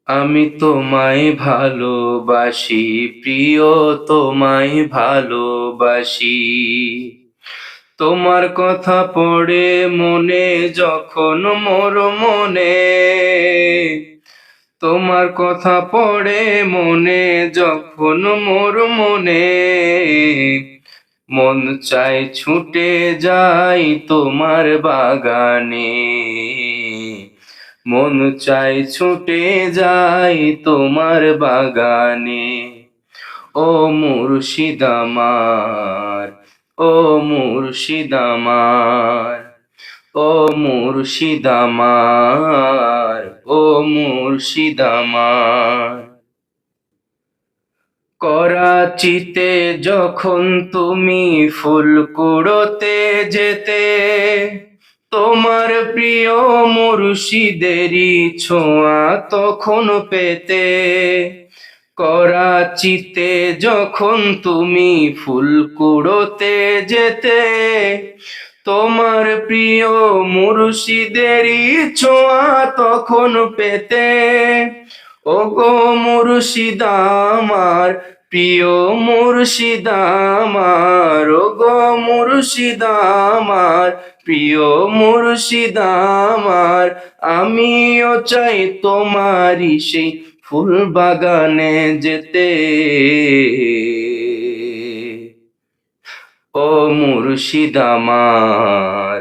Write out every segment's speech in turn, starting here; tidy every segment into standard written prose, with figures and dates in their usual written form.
আমি তোমায় ভালোবাসি, প্রিয় তোমায় ভালোবাসি। তোমার কথা পড়ে মনে যখন মোর মনে, তোমার কথা পড়ে মনে যখন মোর মনে, মন চায় ছুটে যাই তোমার বাগানে, মন চাই ছুটে যাই তোমার বাগানে। ও মুর্শিদ আমার, ও মুর্শিদ আমার, ও মুর্শিদ আমার, ও মুর্শিদ আমার। করাচিতে যখন তুমি ফুল কুড়োতে যেতে, তোমার প্রিয় মুর্শিদেরই ছোঁয়া তখন পেতে। করাচিতে যখন তুমি ফুল কুড়োতে যেতে, তোমার প্রিয় মুর্শিদেরই ছোঁয়া তখন পেতে। ওগো মুর্শিদ আমার, প্রিয় মুর্শিদ আমার, ওগো মুর্শিদ আমার, প্রিয় মুর্শিদ আমার। আমিও চাই তোমারই সেই ফুল বাগানে যেতে। ও মুর্শিদ আমার,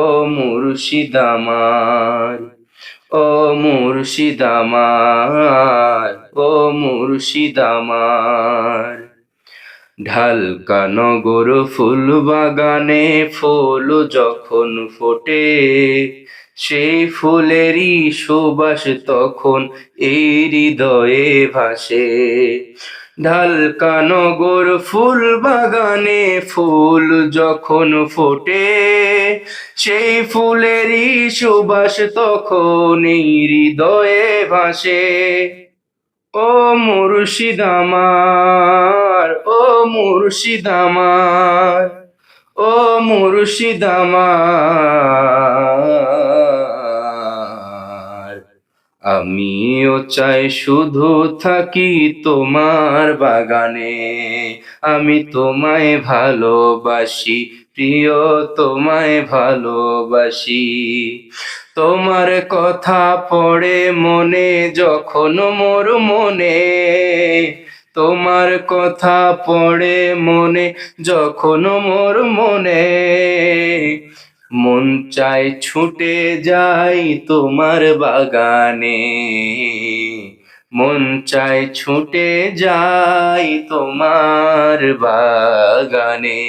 ও মুর্শিদ আমার, ও মুর্শিদ আমার, ও মুর্শিদ আমার। ঢালকা নগর ফুল বাগানে ফুল যখন ফোটে, সেই ফুলেরই সুবাস তখন এই হৃদয়ে ভাসে। ঢালকা নগর ফুল বাগানে ফুল যখন ফোটে, সেই ফুলেরই সুবাস তখন এই হৃদয়ে ভাসে। ও মুর্শিদ আমার, ও মুর্শিদ আমার, ও মুর্শিদ আমার। আমিও চাই শুধু থাকি তোমার বাগানে, আমি তোমায় ভালোবাসি, প্রিয় তোমায় ভালোবাসি। তোমার কথা পড়ে মনে যখন মোর মনে, তোমার কথা পড়ে মনে যখন মোর মনে, মন চায় ছুটে যাই তোমার বাগানে, মন চায় ছুটে যাই তোমার বাগানে।